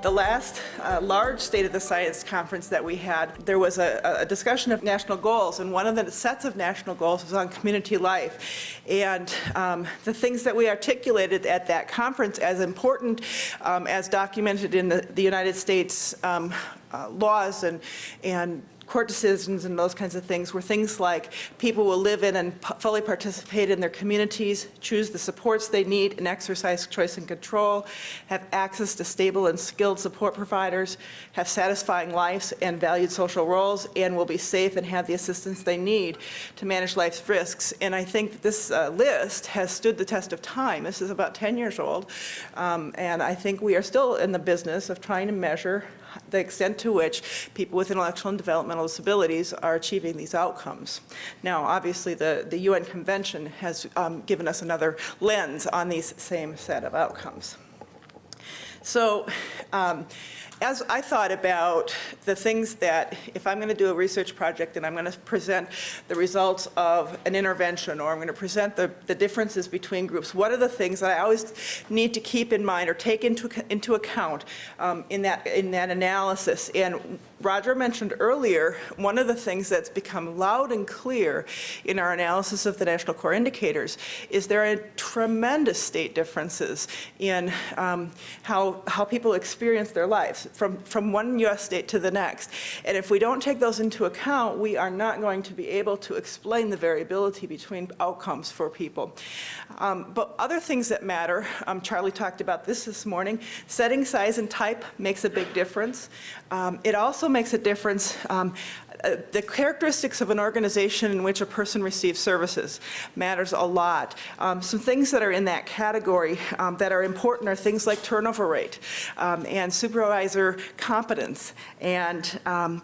The last large State of the Science conference that we had, there was a discussion of national goals, and one of the sets of national goals was on community life. And the things that we articulated at that conference as important, as documented in the United States laws and court decisions and those kinds of things, were things like people will live in and fully participate in their communities, choose the supports they need and exercise choice and control, have access to stable and skilled support providers, have satisfying lives and valued social roles, and will be safe and have the assistance they need to manage life's risks. And I think this list has stood the test of time. This is about 10 years old, and I think we are still in the business of trying to measure the extent to which people with intellectual and developmental disabilities are achieving these outcomes. Now, obviously, the UN Convention has given us another lens on these same set of outcomes. So, as I thought about the things that, if I'm going to do a research project and I'm going to present the results of an intervention, or I'm going to present the differences between groups, what are the things that I always need to keep in mind or take into account in that analysis? And Roger mentioned earlier, one of the things that's become loud and clear in our analysis of the national core indicators is there are tremendous state differences in how people experience their lives from one U.S. state to the next. And if we don't take those into account, we are not going to be able to explain the variability between outcomes for people. But other things that matter, Charlie talked about this morning, setting size and type makes a big difference. It also makes a difference the characteristics of an organization in which a person receives services matters a lot. Some things that are in that category that are important are things like turnover rate and supervisor competence and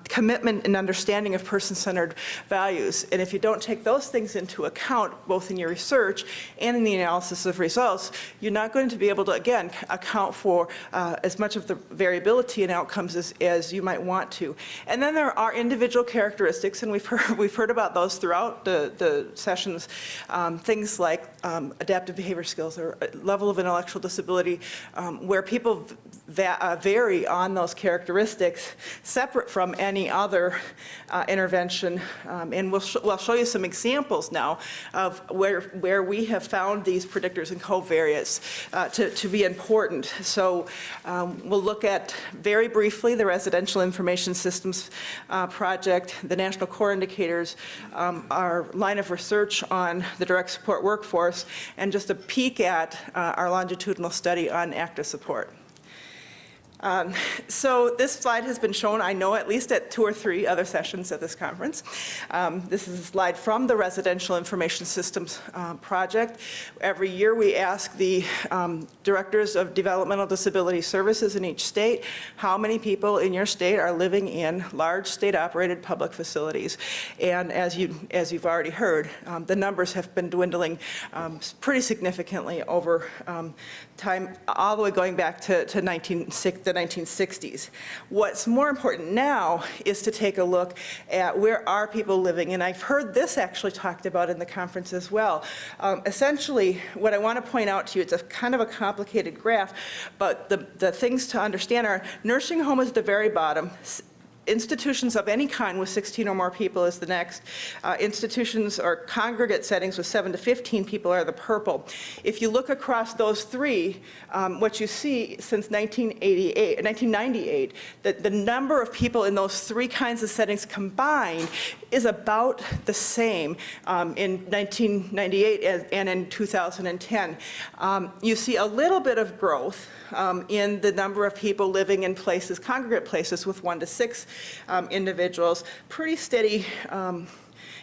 commitment and understanding of person-centered values. And if you don't take those things into account, both in your research and in the analysis of results, you're not going to be able to, again, account for as much of the variability in outcomes as you might want to. And then there are individual characteristics, and we've heard about those throughout the sessions, things like adaptive behavior skills or level of intellectual disability, where people vary on those characteristics separate from any other intervention. And we'll show you some examples now of where we have found these predictors and covariates to be important. So we'll look at, very briefly, the Residential Information Systems Project, the National Core Indicators, our line of research on the direct support workforce, and just a peek at our longitudinal study on active support. So this slide has been shown, I know, at least at 2 or 3 other sessions at this conference. This is a slide from the Residential Information Systems Project. Every year we ask the directors of developmental disability services in each state, how many people in your state are living in large state-operated public facilities. And as you've already heard, the numbers have been dwindling pretty significantly over time, all the way going back to the 1960s. What's more important now is to take a look at where are people living, and I've heard this actually talked about in the conference as well. Essentially, what I want to point out to you, it's a kind of a complicated graph, but the things to understand are nursing home is the very bottom. Institutions of any kind with 16 or more people is the next. Institutions or congregate settings with 7 to 15 people are the purple. If you look across those three, what you see since 1998, that the number of people in those 3 kinds of settings combined is about the same in 1998 and in 2010. You see a little bit of growth in the number of people living in places, congregate places with 1 to 6 individuals, pretty steady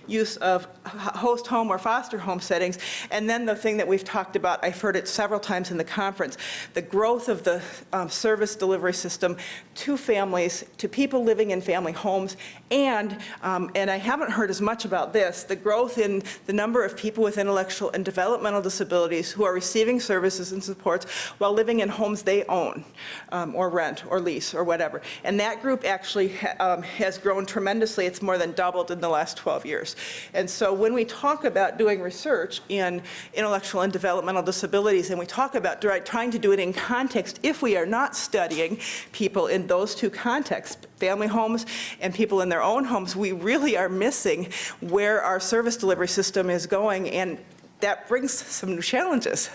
use of host home or foster home settings. And then the thing that we've talked about, I've heard it several times in the conference, the growth of the service delivery system to families, to people living in family homes, and I haven't heard as much about this, the growth in the number of people with intellectual and developmental disabilities who are receiving services and supports while living in homes they own, or rent, or lease, or whatever. And that group actually has grown tremendously. It's more than doubled in the last 12 years. years. And so when we talk about doing research in intellectual and developmental disabilities, and we talk about trying to do it in context, if we are not studying people in those two contexts, family homes and people in their own homes, we really are missing where our service delivery system is going, and that brings some new challenges,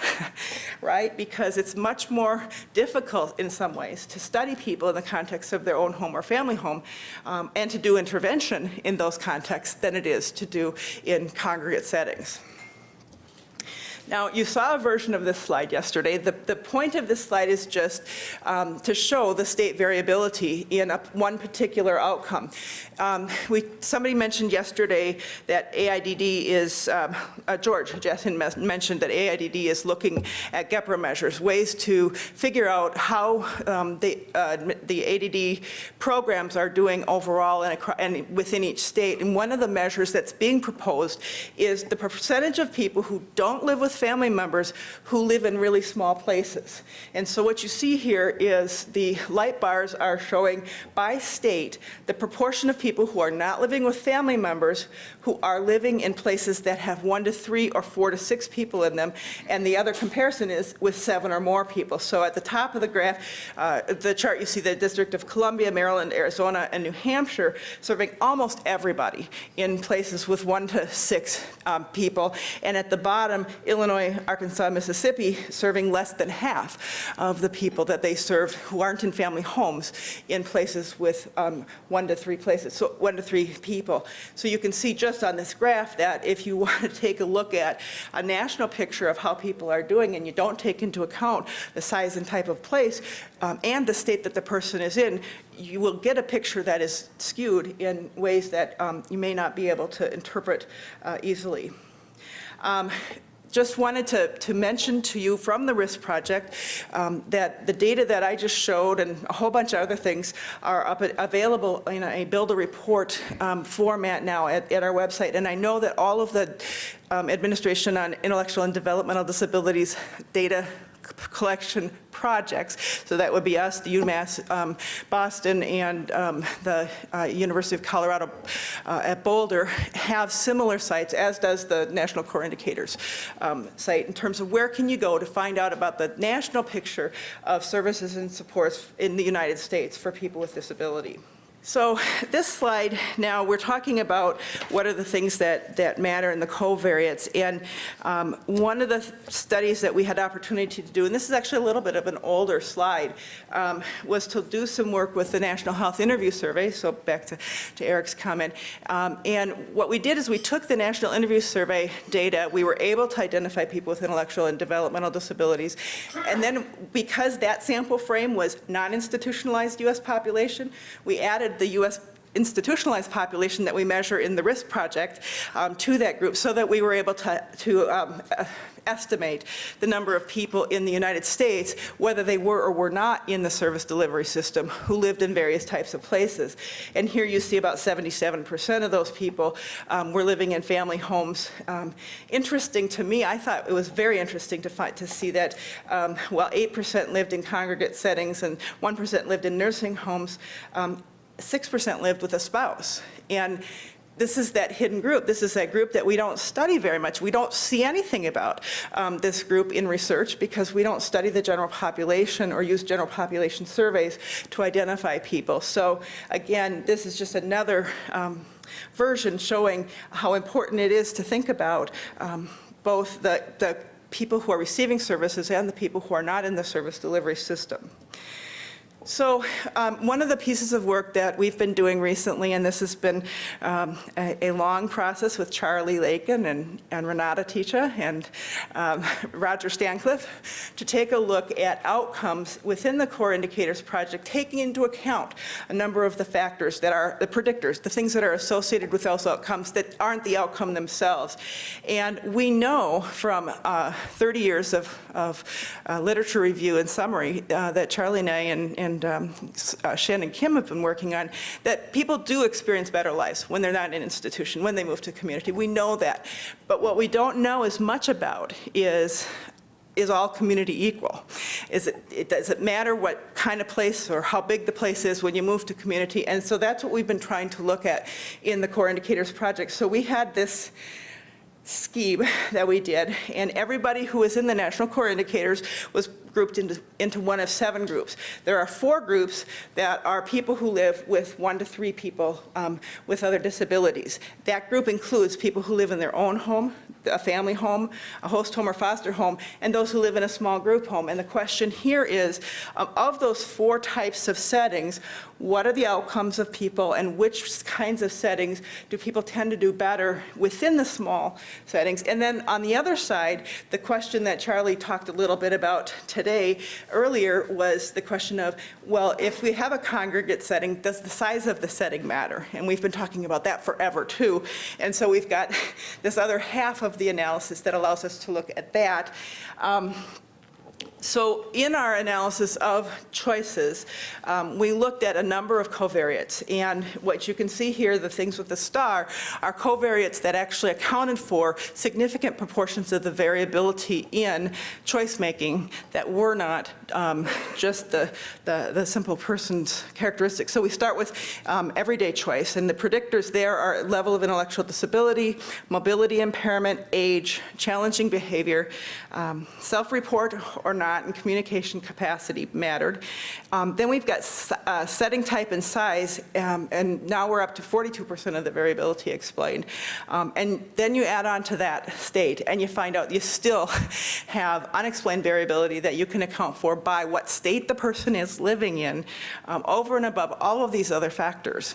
right? Because it's much more difficult in some ways to study people in the context of their own home or family home, and to do intervention in those contexts than it is to do in congregate settings. Now, you saw a version of this slide yesterday. The point of this slide is just to show the state variability in one particular outcome. Somebody mentioned yesterday that AIDD is, George Jethin mentioned that AIDD is looking at GEPRA measures, ways to figure out how the ADD programs are doing overall and within each state. And one of the measures that's being proposed is the percentage of people who don't live with family members who live in really small places. And so what you see here is the light bars are showing by state the proportion of people who are not living with family members who are living in places that have 1 to 3 or 4 to 6 people in them, and the other comparison is with 7 or more people. So at the top of the graph, the chart, you see the District of Columbia, Maryland, Arizona, and New Hampshire serving almost everybody in places with 1 to 6 people, and at the bottom, Illinois, Arkansas, Mississippi, serving less than half of the people that they serve who aren't in family homes in places with 1 to 3 places, so 1 to 3 people. So you can see just on this graph that if you want to take a look at a national picture of how people are doing and you don't take into account the size and type of place and the state that the person is in, you will get a picture that is skewed in ways that you may not be able to interpret easily. Just wanted to mention to you from the RISC project that the data that I just showed and a whole bunch of other things are available in a build a report format now at our website. And I know that all of the Administration on Intellectual and Developmental Disabilities data collection projects, so that would be us, the UMass Boston, and the University of Colorado at Boulder, have similar sites, as does the National Core Indicators site, in terms of where can you go to find out about the national picture of services and supports in the United States for people with disability. So this slide, now we're talking about what are the things that matter in the covariates. And one of the studies that we had opportunity to do, and this is actually a little bit of an older slide, was to do some work with the National Health Interview Survey, so back to Eric's comment. And what we did is we took the National Interview Survey data, we were able to identify people with intellectual and developmental disabilities, and then because that sample frame was non-institutionalized US population, we added the US institutionalized population that we measure in the RISC project to that group, so that we were able to estimate the number of people in the United States, whether they were or were not in the service delivery system, who lived in various types of places. And here you see about 77% of those people were living in family homes. Interesting to me, I thought it was very interesting to see that while 8% lived in congregate settings and 1% lived in nursing homes, 6% lived with a spouse. And this is that hidden group. This is that group that we don't study very much. We don't see anything about this group in research because we don't study the general population or use general population surveys to identify people. So again, this is just another version showing how important it is to think about both the people who are receiving services and the people who are not in the service delivery system. So one of the pieces of work that we've been doing recently, and this has been a long process with Charlie Lakin and Renata Ticha and Roger Stancliffe, to take a look at outcomes within the Core Indicators project, taking into account a number of the factors that are the predictors, the things that are associated with those outcomes that aren't the outcome themselves. And we know from 30 years of literature review and summary that Charlie and I and Shannon Kim have been working on, that people do experience better lives when they're not in an institution, when they move to community. We know that. But what we don't know as much about is is all community equal? Does it matter what kind of place or how big the place is when you move to community? And so that's what we've been trying to look at in the Core Indicators project. So we had this scheme that we did, and everybody who was in the National Core Indicators was grouped into one of 7 groups. There are 4 groups that are people who live with 1 to 3 people with other disabilities. That group includes people who live in their own home, a family home, a host home or foster home, and those who live in a small group home. And the question here is, of those 4 types of settings, what are the outcomes of people, and which kinds of settings do people tend to do better within the small settings? And then on the other side, the question that Charlie talked a little bit about today earlier was the question of, well, if we have a congregate setting, does the size of the setting matter? And we've been talking about that forever too. And so we've got this other half of the analysis that allows us to look at that. So in our analysis of choices, we looked at a number of covariates. And what you can see here, the things with the star, are covariates that actually accounted for significant proportions of the variability in choice making that were not just the simple person's characteristics. So we start with everyday choice. And the predictors there are level of intellectual disability, mobility impairment, age, challenging behavior, self-report or not, and communication capacity mattered. Then we've got setting type and size, and now we're up to 42% of the variability explained. And then you add on to that state, and you find out you still have unexplained variability that you can account for by what state the person is living in, over and above all of these other factors.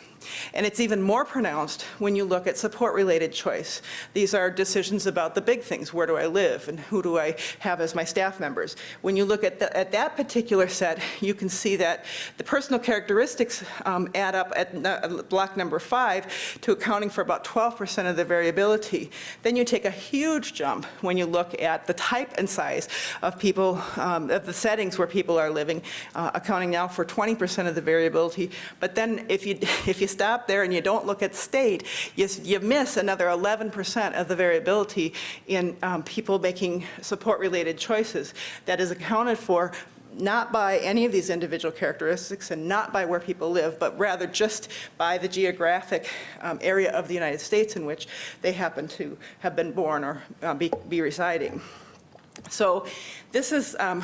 And it's even more pronounced when you look at support-related choice. These are decisions about the big things. Where do I live, and who do I have as my staff members? When you look at that particular set, you can see that the personal characteristics add up at block number 5 to accounting for about 12% of the variability. Then you take a huge jump when you look at the type and size of people, of the settings where people are living, accounting now for 20% of the variability. But then if you stop there and you don't look at state, you miss another 11% of the variability in people making support-related choices. That is accounted for not by any of these individual characteristics and not by where people live, but rather just by the geographic area of the United States in which they happen to have been born or be residing. So this is an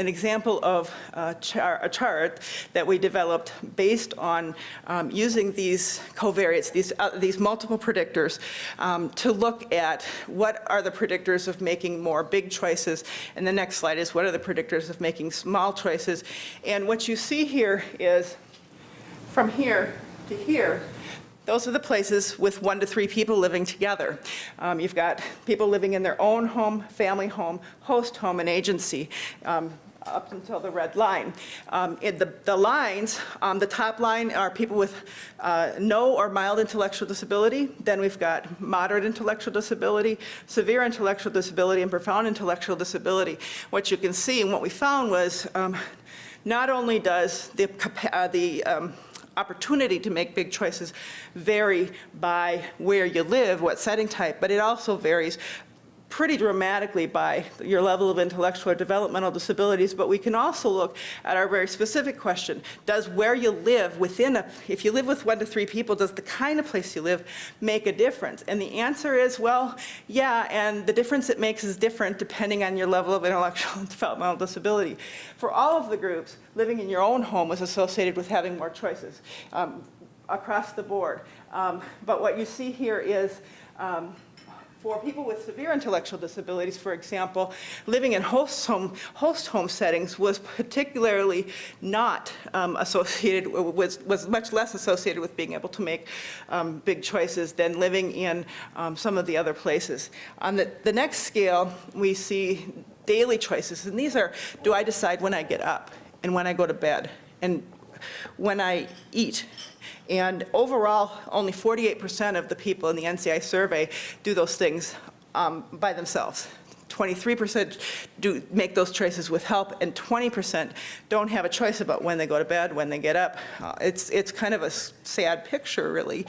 example of a chart that we developed based on using these covariates, these multiple predictors, to look at what are the predictors of making more big choices. And the next slide is what are the predictors of making small choices. And what you see here is from here to here, those are the places with 1 to 3 people living together. You've got people living in their own home, family home, host home, and agency, up until the red line. The lines, the top line are people with no or mild intellectual disability. Then we've got moderate intellectual disability, severe intellectual disability, and profound intellectual disability. What you can see and what we found was not only does the opportunity to make big choices vary by where you live, what setting type, but it also varies pretty dramatically by your level of intellectual or developmental disabilities. But we can also look at our very specific question. Does where you live if you live with 1 to 3 people, does the kind of place you live make a difference? And the answer is, well, yeah, and the difference it makes is different depending on your level of intellectual and developmental disability. For all of the groups, living in your own home was associated with having more choices across the board. But what you see here is for people with severe intellectual disabilities, for example, living in host home settings was particularly not associated, was much less associated with being able to make big choices than living in some of the other places. On the next scale, we see daily choices, and these are, do I decide when I get up and when I go to bed and when I eat? And overall, only 48% of the people in the NCI survey do those things by themselves. 23% do make those choices with help, and 20% don't have a choice about when they go to bed, when they get up. It's kind of a sad picture, really.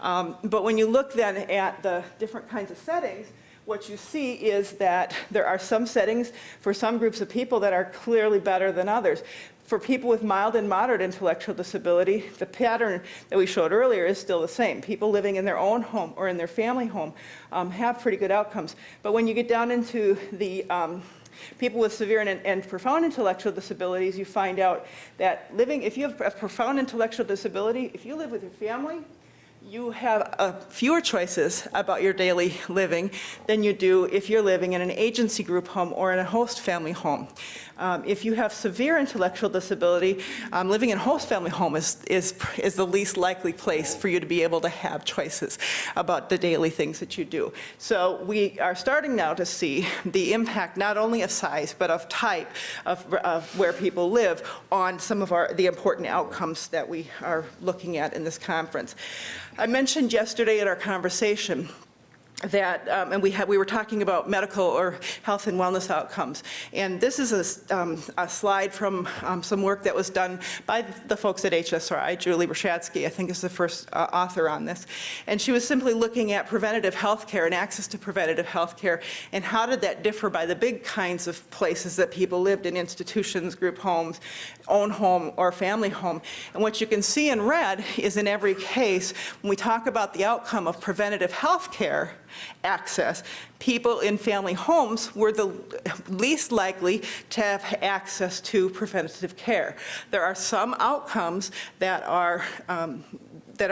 But when you look then at the different kinds of settings, what you see is that there are some settings for some groups of people that are clearly better than others. For people with mild and moderate intellectual disability, the pattern that we showed earlier is still the same. People living in their own home or in their family home have pretty good outcomes. But when you get down into the people with severe and profound intellectual disabilities, you find out that if you have a profound intellectual disability, if you live with your family, you have fewer choices about your daily living than you do if you're living in an agency group home or in a host family home. If you have severe intellectual disability, living in a host family home is the least likely place for you to be able to have choices about the daily things that you do. So we are starting now to see the impact not only of size, but of type of where people live on some of the important outcomes that we are looking at in this conference. I mentioned yesterday in our conversation that, and we were talking about medical or health and wellness outcomes. And this is a slide from some work that was done by the folks at HSRI. Julie Brashadsky, I think, is the first author on this. And she was simply looking at preventative health care and access to preventative health care, and how did that differ by the big kinds of places that people lived in: institutions, group homes, own home, or family home. And what you can see in red is, in every case, when we talk about the outcome of preventative health care access, people in family homes were the least likely to have access to preventative care. There are some outcomes that are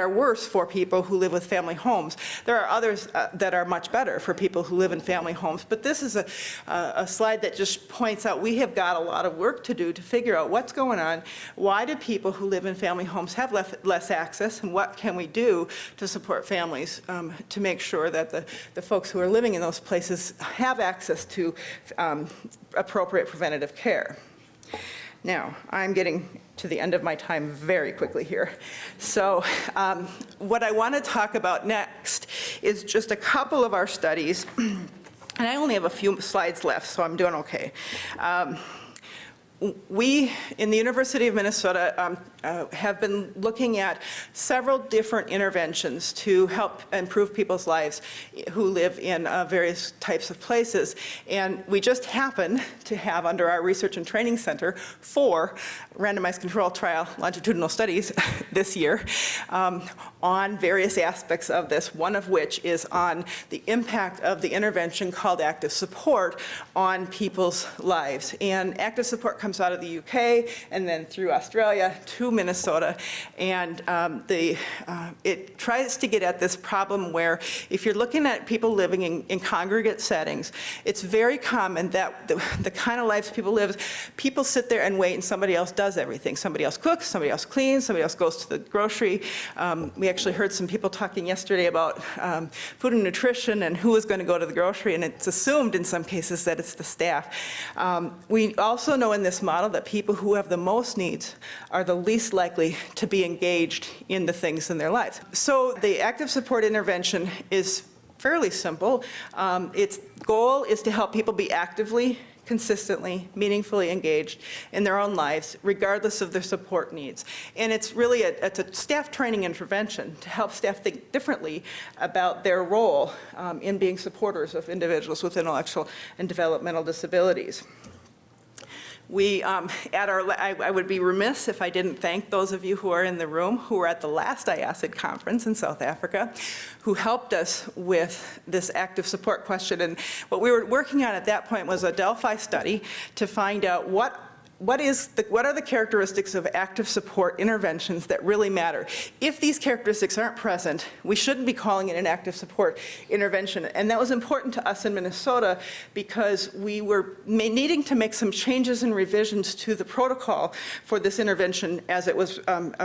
worse for people who live with family homes. There are others that are much better for people who live in family homes. But this is a slide that just points out we have got a lot of work to do to figure out what's going on. Why do people who live in family homes have less access, and what can we do to support families to make sure that the folks who are living in those places have access to appropriate preventative care? Now, I'm getting to the end of my time very quickly here. So what I want to talk about next is just a couple of our studies. And I only have a few slides left, so I'm doing okay. We, in the University of Minnesota, have been looking at several different interventions to help improve people's lives who live in various types of places. And we just happen to have, under our Research and Training Center, 4 randomized control trial longitudinal studies this year on various aspects of this, one of which is on the impact of the intervention called active support on people's lives. And active support comes out of the UK and then through Australia to Minnesota. And it tries to get at this problem where, if you're looking at people living in congregate settings, it's very common that the kind of lives people live, people sit there and wait and somebody else does everything. Somebody else cooks, somebody else cleans, somebody else goes to the grocery. We actually heard some people talking yesterday about food and nutrition and who is going to go to the grocery, and it's assumed in some cases that it's the staff. We also know in this model that people who have the most needs are the least likely to be engaged in the things in their lives. So the active support intervention is fairly simple. Its goal is to help people be actively, consistently, meaningfully engaged in their own lives, regardless of their support needs. And it's really a staff training intervention to help staff think differently about their role in being supporters of individuals with intellectual and developmental disabilities. We, I would be remiss if I didn't thank those of you who are in the room who were at the last IACID conference in South Africa, who helped us with this active support question. And what we were working on at that point was a Delphi study to find out what are the characteristics of active support interventions that really matter. If these characteristics aren't present, we shouldn't be calling it an active support intervention. And that was important to us in Minnesota because we were needing to make some changes and revisions to the protocol for this intervention as it was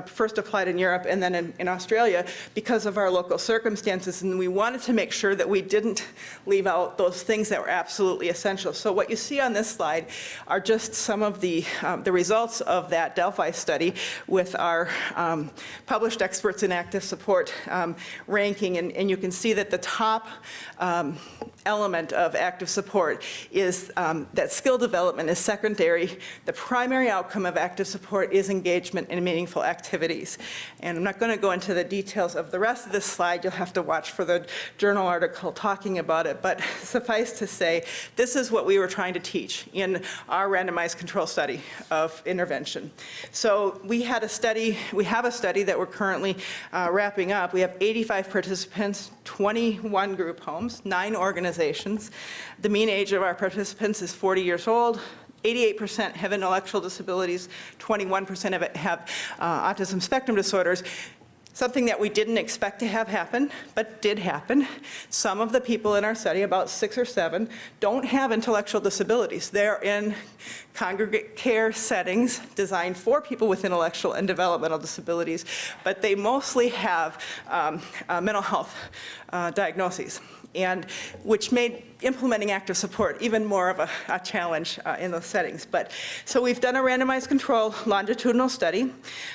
first applied in Europe and then in Australia because of our local circumstances. And we wanted to make sure that we didn't leave out those things that were absolutely essential. So what you see on this slide are just some of the the results of that Delphi study with our published experts in active support ranking, and you can see that the top element of active support is that skill development is secondary. The primary outcome of active support is engagement in meaningful activities. And I'm not going to go into the details of the rest of this slide. You'll have to watch for the journal article talking about it. But suffice to say, this is what we were trying to teach in our randomized control study of intervention. So we have a study that we're currently wrapping up. We have 85 participants, 21 group homes, 9 organizations. The mean age of our participants is 40 years old. 88% have intellectual disabilities, 21% of it have autism spectrum disorders. Something that we didn't expect to have happen, but did happen. Some of the people in our study, about 6 or 7, don't have intellectual disabilities. They're in congregate care settings designed for people with intellectual and developmental disabilities, but they mostly have mental health diagnoses, and which made implementing active support even more of a challenge in those settings. But so we've done a randomized control longitudinal study,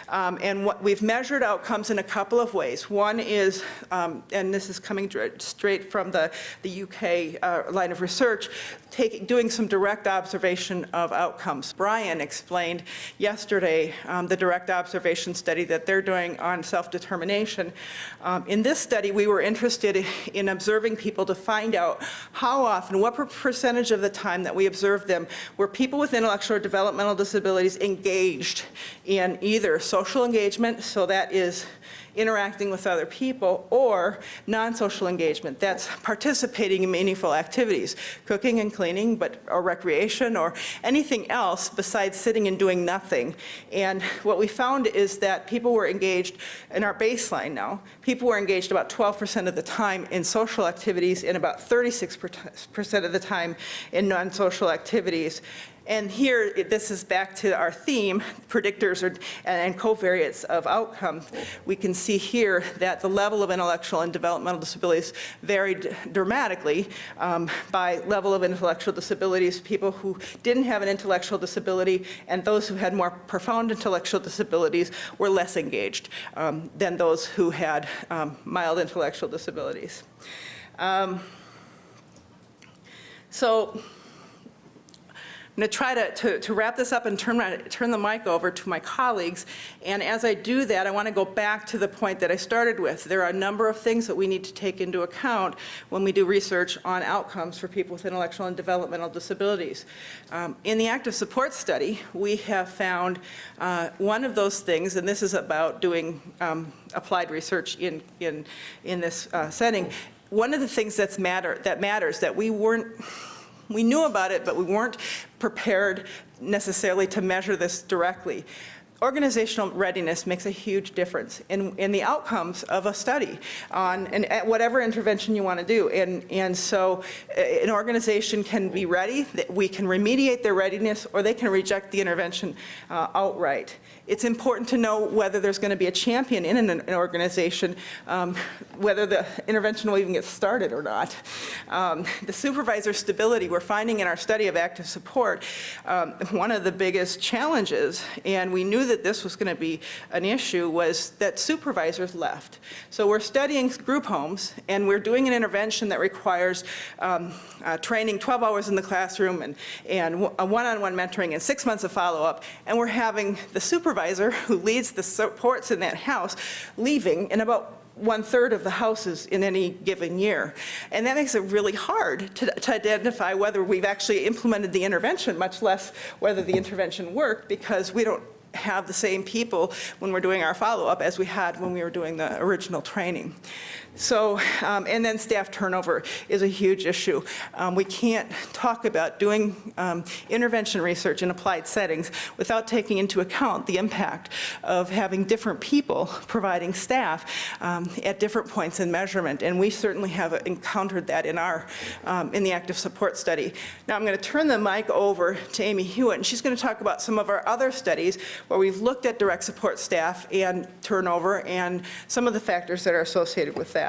and what we've measured outcomes in a couple of ways. One is, and this is coming straight from the UK line of research, doing some direct observation of outcomes. Brian explained yesterday the direct observation study that they're doing on self-determination. In this study, we were interested in observing people to find out how often, what percentage of the time that we observed them were people with intellectual or developmental disabilities engaged in either social engagement, so that is interacting with other people, or non-social engagement, that's participating in meaningful activities, cooking and cleaning, or recreation, or anything else besides sitting and doing nothing. And what we found is that people were engaged, in our baseline now, people were engaged about 12% of the time in social activities and about 36% of the time in non-social activities. And here, this is back to our theme, predictors and covariates of outcome. We can see here that the level of intellectual and developmental disabilities varied dramatically by level of intellectual disabilities. People who didn't have an intellectual disability and those who had more profound intellectual disabilities were less engaged than those who had mild intellectual disabilities. So I'm going to try to wrap this up and turn the mic over to my colleagues. And as I do that, I want to go back to the point that I started with. There are a number of things that we need to take into account when we do research on outcomes for people with intellectual and developmental disabilities. In the active support study, we have found one of those things, and this is about doing applied research in this setting. One of the things that matters that we knew about it, but we weren't prepared necessarily to measure this directly. Organizational readiness makes a huge difference in the outcomes of a study on whatever intervention you want to do. And so an organization can be ready, we can remediate their readiness, or they can reject the intervention outright. It's important to know whether there's going to be a champion in an organization, whether the intervention will even get started or not. The supervisor stability we're finding in our study of active support, one of the biggest challenges, and we knew that this was going to be an issue, was that supervisors left. So we're studying group homes, and we're doing an intervention that requires training 12 hours in the classroom and a one-on-one mentoring and 6 months of follow-up, and we're having the supervisor who leads the supports in that house leaving in about 1/3 of the houses in any given year. And that makes it really hard to identify whether we've actually implemented the intervention, much less whether the intervention worked, because we don't have the same people when we're doing our follow-up as we had when we were doing the original training. So, and then staff turnover is a huge issue. We can't talk about doing intervention research in applied settings without taking into account the impact of having different people providing staff at different points in measurement. And we certainly have encountered that in the active support study. Now I'm going to turn the mic over to Amy Hewitt, and she's going to talk about some of our other studies where we've looked at direct support staff and turnover and some of the factors that are associated with that.